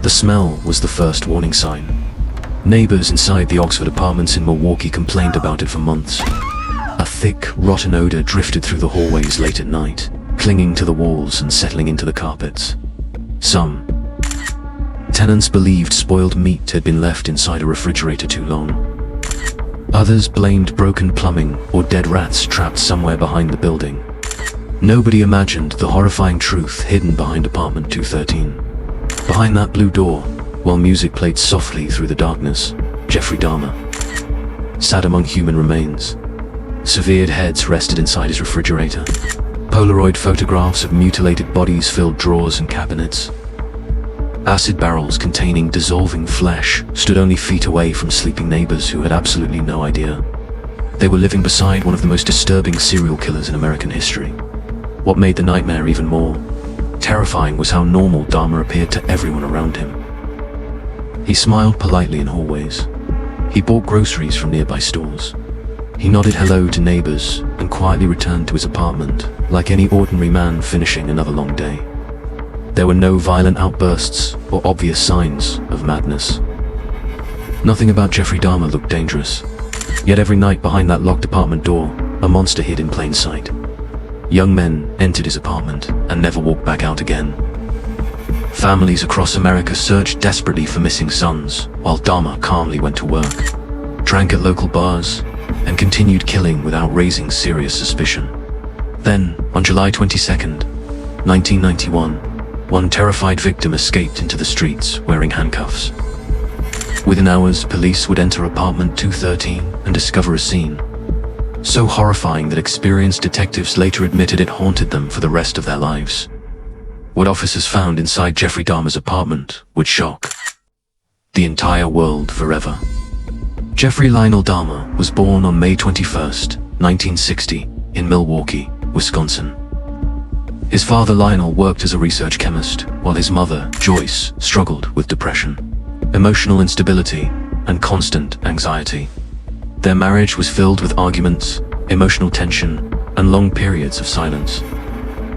The smell was the first warning sign. Neighbors inside the Oxford apartments in Milwaukee complained about it for months. A thick, rotten odor drifted through the hallways late at night, clinging to the walls and settling into the carpets. Some tenants believed spoiled meat had been left inside a refrigerator too long. Others blamed broken plumbing or dead rats trapped somewhere behind the building. Nobody imagined the horrifying truth hidden behind apartment 213. Behind that blue door, while music played softly through the darkness, Jeffrey Dahmer sat among human remains. Severed heads rested inside his refrigerator. Polaroid photographs of mutilated bodies filled drawers and cabinets. Acid barrels containing dissolving flesh stood only feet away from sleeping neighbors who had absolutely no idea. They were living beside one of the most disturbing serial killers in American history. What made the nightmare even more terrifying was how normal Dahmer appeared to everyone around him. He smiled politely in hallways. He bought groceries from nearby stores. He nodded hello to neighbors and quietly returned to his apartment, like any ordinary man finishing another long day. There were no violent outbursts or obvious signs of madness. Nothing about Jeffrey Dahmer looked dangerous. Yet every night behind that locked apartment door, a monster hid in plain sight. Young men entered his apartment and never walked back out again. Families across America searched desperately for missing sons, while Dahmer calmly went to work, drank at local bars, and continued killing without raising serious suspicion. Then, on July 22nd, 1991, one terrified victim escaped into the streets wearing handcuffs. Within hours, police would enter apartment 213 and discover a scene so horrifying that experienced detectives later admitted it haunted them for the rest of their lives. What officers found inside Jeffrey Dahmer's apartment would shock the entire world forever. Jeffrey Lionel Dahmer was born on May 21st, 1960, in Milwaukee, Wisconsin. His father Lionel worked as a research chemist, while his mother, Joyce, struggled with depression, emotional instability, and constant anxiety. Their marriage was filled with arguments, emotional tension, and long periods of silence.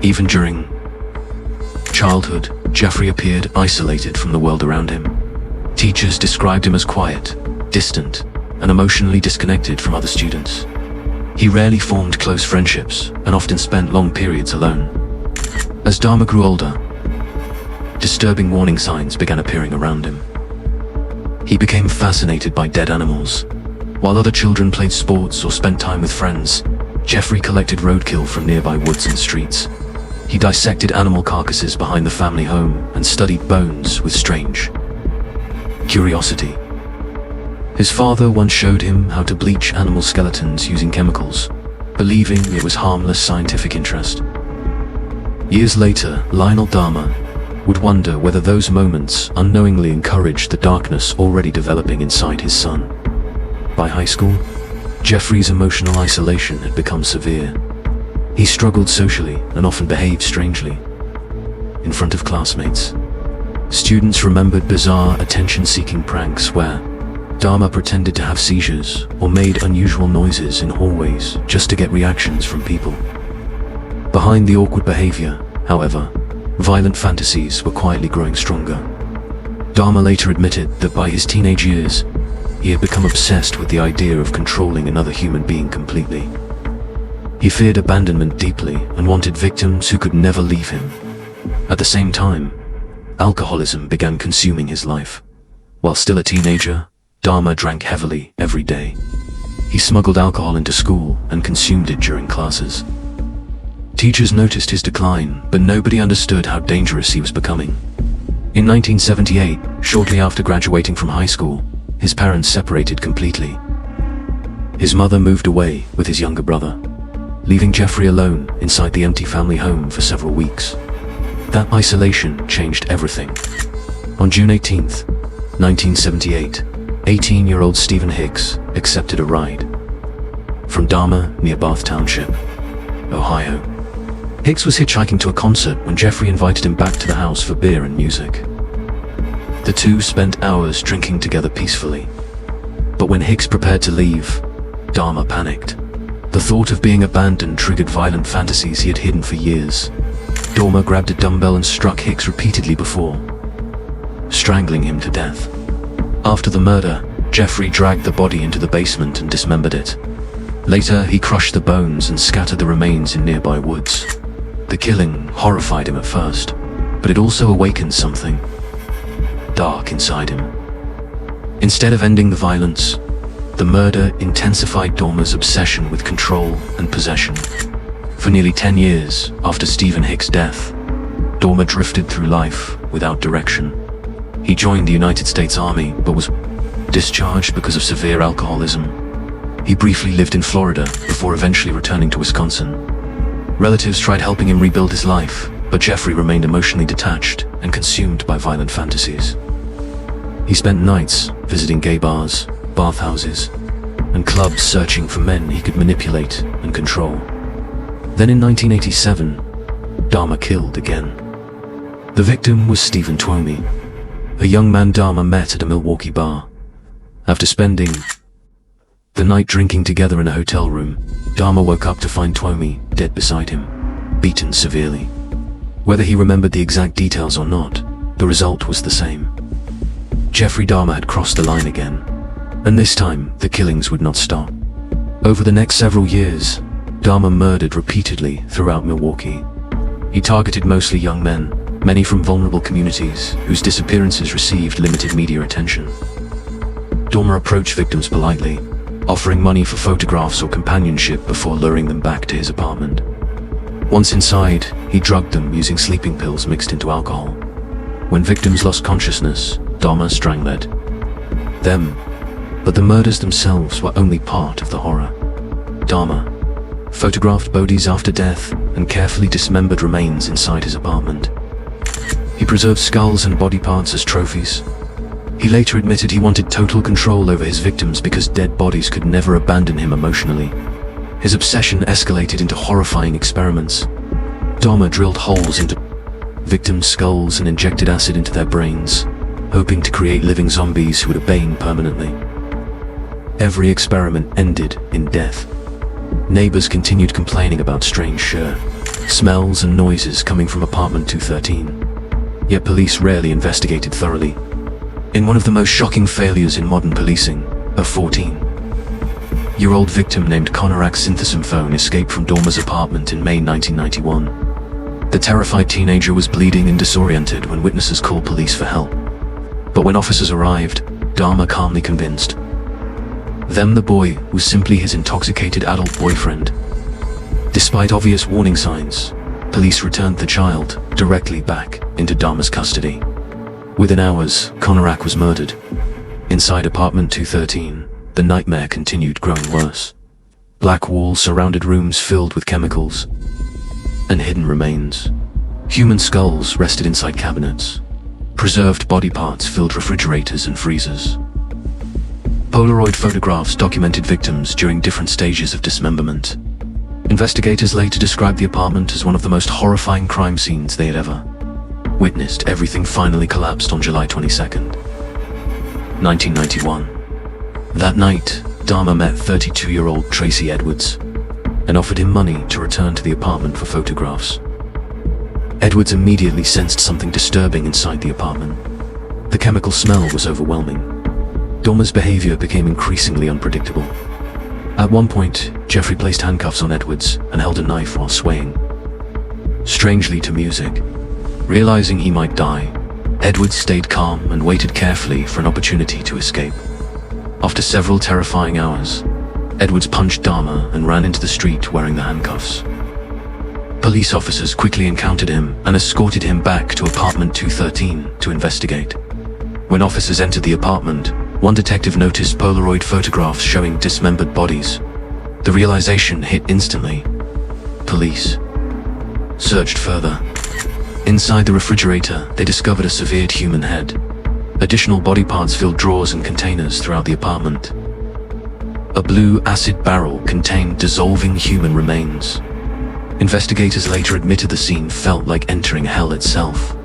Even during childhood, Jeffrey appeared isolated from the world around him. Teachers described him as quiet, distant, and emotionally disconnected from other students. He rarely formed close friendships and often spent long periods alone. As Dahmer grew older, disturbing warning signs began appearing around him. He became fascinated by dead animals. While other children played sports or spent time with friends, Jeffrey collected roadkill from nearby woods and streets. He dissected animal carcasses behind the family home and studied bones with strange curiosity. His father once showed him how to bleach animal skeletons using chemicals, believing it was harmless scientific interest. Years later, Lionel Dahmer would wonder whether those moments unknowingly encouraged the darkness already developing inside his son. By high school, Jeffrey's emotional isolation had become severe. He struggled socially and often behaved strangely in front of classmates. Students remembered bizarre attention-seeking pranks where Dahmer pretended to have seizures or made unusual noises in hallways just to get reactions from people. Behind the awkward behavior, however, violent fantasies were quietly growing stronger. Dahmer later admitted that by his teenage years, he had become obsessed with the idea of controlling another human being completely. He feared abandonment deeply and wanted victims who could never leave him. At the same time, alcoholism began consuming his life. While still a teenager, Dahmer drank heavily every day. He smuggled alcohol into school and consumed it during classes. Teachers noticed his decline, but nobody understood how dangerous he was becoming. In 1978, shortly after graduating from high school, his parents separated completely. His mother moved away with his younger brother, leaving Jeffrey alone inside the empty family home for several weeks. That isolation changed everything. On June 18, 1978, 18-year-old Stephen Hicks accepted a ride from Dahmer near Bath Township, Ohio. Hicks was hitchhiking to a concert when Jeffrey invited him back to the house for beer and music. The two spent hours drinking together peacefully. But when Hicks prepared to leave, Dahmer panicked. The thought of being abandoned triggered violent fantasies he had hidden for years. Dahmer grabbed a dumbbell and struck Hicks repeatedly before strangling him to death. After the murder, Jeffrey dragged the body into the basement and dismembered it. Later, he crushed the bones and scattered the remains in nearby woods. The killing horrified him at first, but it also awakened something dark inside him. Instead of ending the violence, the murder intensified Dahmer's obsession with control and possession. For nearly 10 years after Stephen Hicks' death, Dahmer drifted through life without direction. He joined the United States Army but was discharged because of severe alcoholism. He briefly lived in Florida before eventually returning to Wisconsin. Relatives tried helping him rebuild his life, but Jeffrey remained emotionally detached and consumed by violent fantasies. He spent nights visiting gay bars, bathhouses, and clubs searching for men he could manipulate and control. Then in 1987, Dahmer killed again. The victim was Stephen Twomey, a young man Dahmer met at a Milwaukee bar. After spending the night drinking together in a hotel room, Dahmer woke up to find Twomey dead beside him, beaten severely. Whether he remembered the exact details or not, the result was the same. Jeffrey Dahmer had crossed the line again, and this time the killings would not stop. Over the next several years, Dahmer murdered repeatedly throughout Milwaukee. He targeted mostly young men, many from vulnerable communities whose disappearances received limited media attention. Dahmer approached victims politely, offering money for photographs or companionship before luring them back to his apartment. Once inside, he drugged them using sleeping pills mixed into alcohol. When victims lost consciousness, Dahmer strangled them, but the murders themselves were only part of the horror. Dahmer photographed bodies after death and carefully dismembered remains inside his apartment. He preserved skulls and body parts as trophies. He later admitted he wanted total control over his victims because dead bodies could never abandon him emotionally. His obsession escalated into horrifying experiments. Dahmer drilled holes into victims' skulls and injected acid into their brains, hoping to create living zombies who would obey him permanently. Every experiment ended in death. Neighbors continued complaining about strange smells and noises coming from apartment 213. Yet police rarely investigated thoroughly. In one of the most shocking failures in modern policing, a 14-year-old victim named Conrad Synthesymphone escaped from Dahmer's apartment in May 1991. The terrified teenager was bleeding and disoriented when witnesses called police for help. But when officers arrived, Dahmer calmly convinced them the boy was simply his intoxicated adult boyfriend. Despite obvious warning signs, police returned the child directly back into Dahmer's custody. Within hours, Conrad was murdered. Inside apartment 213, the nightmare continued growing worse. Black walls surrounded rooms filled with chemicals and hidden remains. Human skulls rested inside cabinets. Preserved body parts filled refrigerators and freezers. Polaroid photographs documented victims during different stages of dismemberment. Investigators later described the apartment as one of the most horrifying crime scenes they had ever witnessed. Everything finally collapsed on July 22nd, 1991. That night, Dahmer met 32-year-old Tracy Edwards and offered him money to return to the apartment for photographs. Edwards immediately sensed something disturbing inside the apartment. The chemical smell was overwhelming. Dahmer's behavior became increasingly unpredictable. At one point, Jeffrey placed handcuffs on Edwards and held a knife while swaying strangely to music. Realizing he might die, Edwards stayed calm and waited carefully for an opportunity to escape. After several terrifying hours, Edwards punched Dahmer and ran into the street wearing the handcuffs. Police officers quickly encountered him and escorted him back to apartment 213 to investigate. When officers entered the apartment, one detective noticed Polaroid photographs showing dismembered bodies. The realization hit instantly. Police searched further. Inside the refrigerator, they discovered a severed human head. Additional body parts filled drawers and containers throughout the apartment. A blue acid barrel contained dissolving human remains. Investigators later admitted the scene felt like entering hell itself.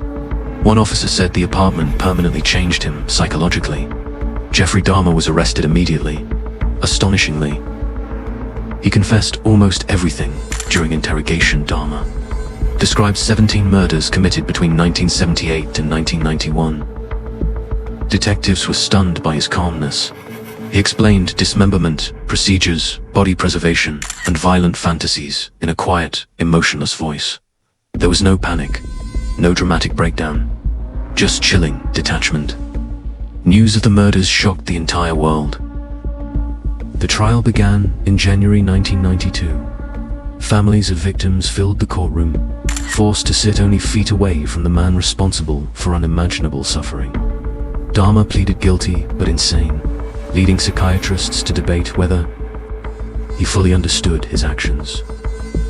One officer said the apartment permanently changed him psychologically. Jeffrey Dahmer was arrested immediately. Astonishingly, he confessed almost everything during interrogation. Dahmer described 17 murders committed between 1978 and 1991. Detectives were stunned by his calmness. He explained dismemberment, procedures, body preservation, and violent fantasies in a quiet, emotionless voice. There was no panic, no dramatic breakdown, just chilling detachment. News of the murders shocked the entire world. The trial began in January 1992. Families of victims filled the courtroom, forced to sit only feet away from the man responsible for unimaginable suffering. Dahmer pleaded guilty but insane, leading psychiatrists to debate whether he fully understood his actions.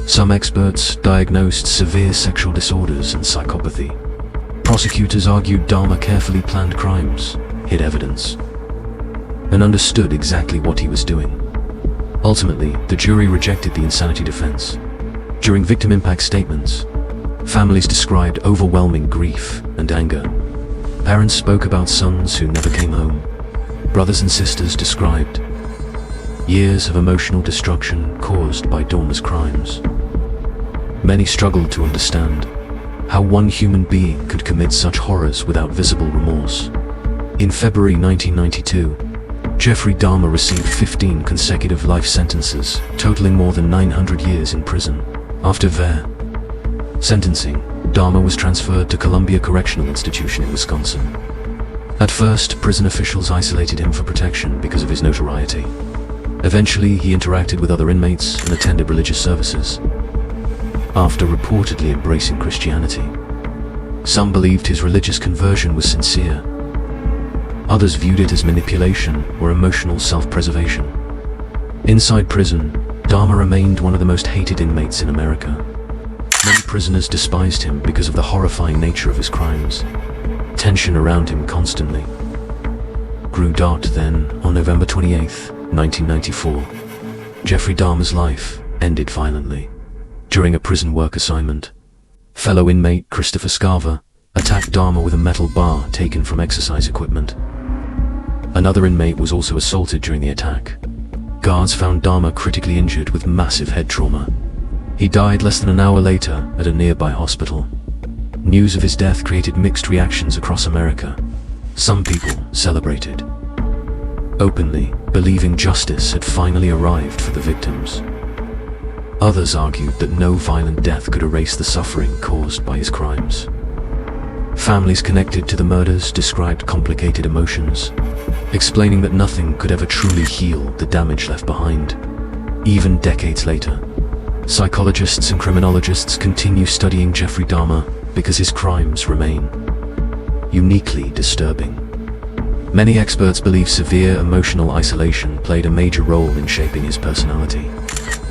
Some experts diagnosed severe sexual disorders and psychopathy. Prosecutors argued Dahmer carefully planned crimes, hid evidence, and understood exactly what he was doing. Ultimately, the jury rejected the insanity defense. During victim impact statements, families described overwhelming grief and anger. Parents spoke about sons who never came home. Brothers and sisters described years of emotional destruction caused by Dahmer's crimes. Many struggled to understand how one human being could commit such horrors without visible remorse. In February 1992, Jeffrey Dahmer received 15 consecutive life sentences, totaling more than 900 years in prison. After their sentencing, Dahmer was transferred to Columbia Correctional Institution in Wisconsin. At first, prison officials isolated him for protection because of his notoriety. Eventually, he interacted with other inmates and attended religious services. After reportedly embracing Christianity, some believed his religious conversion was sincere. Others viewed it as manipulation or emotional self-preservation. Inside prison, Dahmer remained one of the most hated inmates in America. Many prisoners despised him because of the horrifying nature of his crimes. Tension around him constantly grew dark. Then, on November 28, 1994, Jeffrey Dahmer's life ended violently. During a prison work assignment, fellow inmate Christopher Scarver attacked Dahmer with a metal bar taken from exercise equipment. Another inmate was also assaulted during the attack. Guards found Dahmer critically injured with massive head trauma. He died less than an hour later at a nearby hospital. News of his death created mixed reactions across America. Some people celebrated openly, believing justice had finally arrived for the victims. Others argued that no violent death could erase the suffering caused by his crimes. Families connected to the murders described complicated emotions, explaining that nothing could ever truly heal the damage left behind. Even decades later, psychologists and criminologists continue studying Jeffrey Dahmer because his crimes remain uniquely disturbing. Many experts believe severe emotional isolation played a major role in shaping his personality.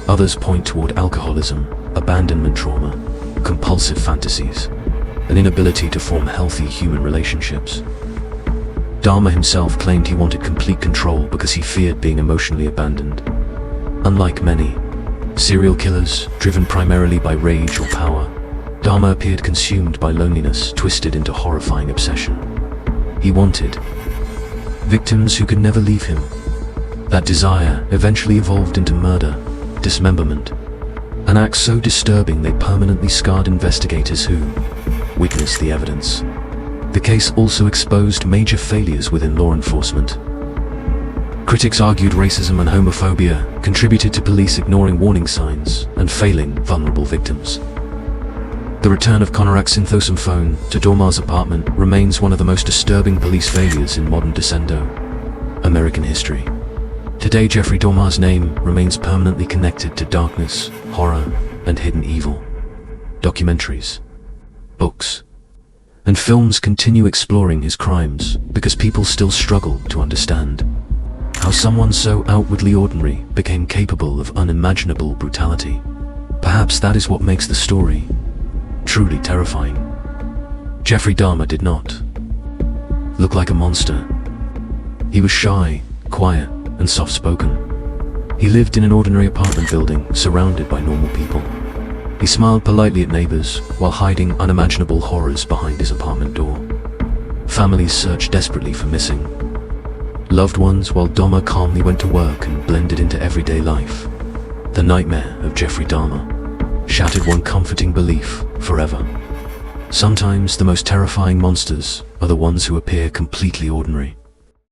Others point toward alcoholism, abandonment trauma, compulsive fantasies, an inability to form healthy human relationships. Dahmer himself claimed he wanted complete control because he feared being emotionally abandoned. Unlike many serial killers, driven primarily by rage or power, Dahmer appeared consumed by loneliness, twisted into horrifying obsession. He wanted victims who could never leave him. That desire eventually evolved into murder, dismemberment, an act so disturbing they permanently scarred investigators who witnessed the evidence. The case also exposed major failures within law enforcement. Critics argued racism and homophobia contributed to police ignoring warning signs and failing vulnerable victims. The return of Conrad Synthosum phone to Dahmer's apartment remains one of the most disturbing police failures in modern Descendo American history. Today, Jeffrey Dahmer's name remains permanently connected to darkness, horror, and hidden evil. Documentaries, books, and films continue exploring his crimes because people still struggle to understand how someone so outwardly ordinary became capable of unimaginable brutality. Perhaps that is what makes the story truly terrifying. Jeffrey Dahmer did not look like a monster. He was shy, quiet, and soft-spoken. He lived in an ordinary apartment building surrounded by normal people. He smiled politely at neighbors while hiding unimaginable horrors behind his apartment door. Families searched desperately for missing loved ones while Dahmer calmly went to work and blended into everyday life. The nightmare of Jeffrey Dahmer shattered one comforting belief forever. Sometimes the most terrifying monsters are the ones who appear completely ordinary.